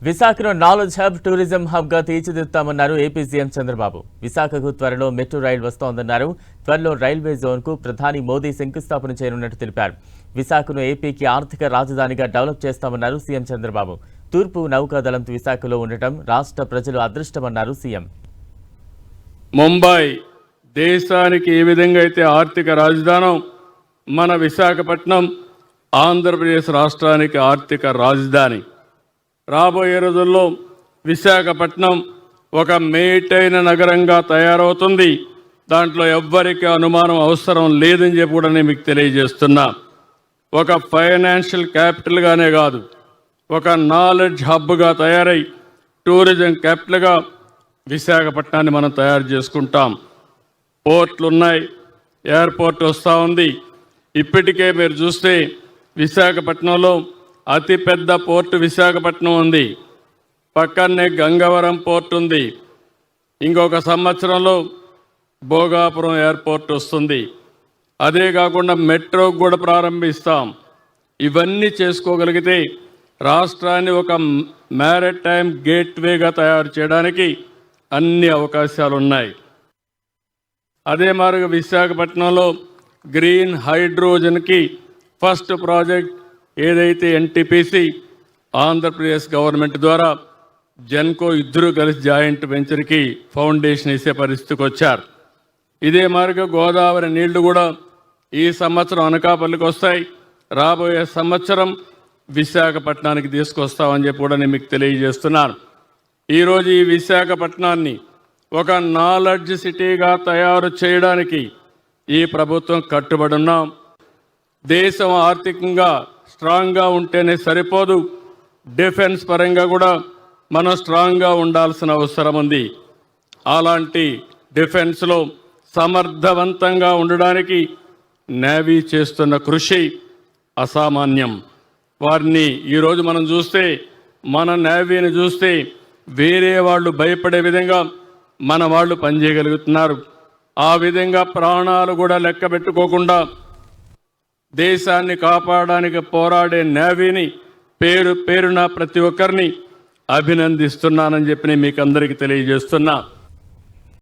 విశాఖను knowledge hub, tourism hub గా తీర్చిదిద్దుతామన్నారు AP CM Chandrababu. విశాఖకు త్వరలో మెట్రో రైలు వస్తోందన్నారు. త్వరలో రైల్వే జోన్ కు ప్రధాని మోదీ శంకుస్థాపన చేయనున్నట్టు తెలిపారు. విశాఖను ఏపీకి ఆర్థిక రాజధానిగా డెవలప్ చేస్తామన్నారు సీఎం చంద్రబాబు. తూర్పు నౌకాదళం విశాఖలో ఉండటం రాష్ట్ర ప్రజలు అదృష్టమన్నారు సీఎం. ముంబై దేశానికి ఏ విధంగా అయితే ఆర్థిక రాజధానో, మన విశాఖపట్నం ఆంధ్రప్రదేశ్ రాష్ట్రానికి ఆర్థిక రాజధాని. రాబోయే రోజుల్లో విశాఖపట్నం ఒక మేటైన నగరంగా తయారవుతుంది. దాంట్లో ఎవ్వరికీ అనుమానం అవసరం లేదని చెప్పి కూడా నేను మీకు తెలియజేస్తున్నా. ఒక ఫైనాన్షియల్ క్యాపిటల్గానే కాదు, ఒక నాలెడ్జ్ హబ్గా తయారై టూరిజం క్యాపిటల్గా విశాఖపట్నాన్ని మనం తయారు చేసుకుంటాం. పోర్ట్లు ఉన్నాయి, ఎయిర్పోర్ట్ వస్తూ ఉంది. ఇప్పటికే మీరు చూస్తే విశాఖపట్నంలో అతిపెద్ద పోర్టు విశాఖపట్నం ఉంది. పక్కనే గంగవరం పోర్ట్ ఉంది. ఇంకొక సంవత్సరంలో భోగాపురం ఎయిర్పోర్ట్ వస్తుంది. అదే కాకుండా మెట్రో కూడా ప్రారంభిస్తాం. ఇవన్నీ చేసుకోగలిగితే రాష్ట్రాన్ని ఒక మ్యారిటైమ్ గేట్వేగా తయారు చేయడానికి అన్ని అవకాశాలు ఉన్నాయి. అదే మాదిరిగా విశాఖపట్నంలో గ్రీన్ హైడ్రోజన్కి ఫస్ట్ ప్రాజెక్ట్ ఏదైతే ఎన్టీపీసీ ఆంధ్రప్రదేశ్ గవర్నమెంట్ ద్వారా జెన్కో ఇద్దరు కలిసి జాయింట్ వెంచర్కి ఫౌండేషన్ వేసే పరిస్థితికి వచ్చారు. ఇదే మాదిరిగా గోదావరి నీళ్లు కూడా ఈ సంవత్సరం అనకాపల్లికి వస్తాయి. రాబోయే సంవత్సరం విశాఖపట్నానికి తీసుకొస్తామని చెప్పి కూడా నేను మీకు తెలియజేస్తున్నాను. ఈరోజు ఈ విశాఖపట్నాన్ని ఒక నాలెడ్జ్ సిటీగా తయారు చేయడానికి ఈ ప్రభుత్వం కట్టుబడి ఉన్నాం. దేశం ఆర్థికంగా స్ట్రాంగ్గా ఉంటేనే సరిపోదు, డిఫెన్స్ పరంగా కూడా మనం స్ట్రాంగ్గా ఉండాల్సిన అవసరం ఉంది. అలాంటి డిఫెన్స్లో సమర్థవంతంగా ఉండడానికి నేవీ చేస్తున్న కృషి అసామాన్యం. వారిని ఈరోజు మనం చూస్తే, మన నేవీని చూస్తే వేరే వాళ్ళు భయపడే విధంగా మన వాళ్ళు పనిచేయగలుగుతున్నారు. ఆ విధంగా ప్రాణాలు కూడా లెక్క పెట్టుకోకుండా దేశాన్ని కాపాడడానికి పోరాడే నేవీని పేరున ప్రతి ఒక్కరిని అభినందిస్తున్నానని చెప్పి మీకు అందరికీ తెలియజేస్తున్నా.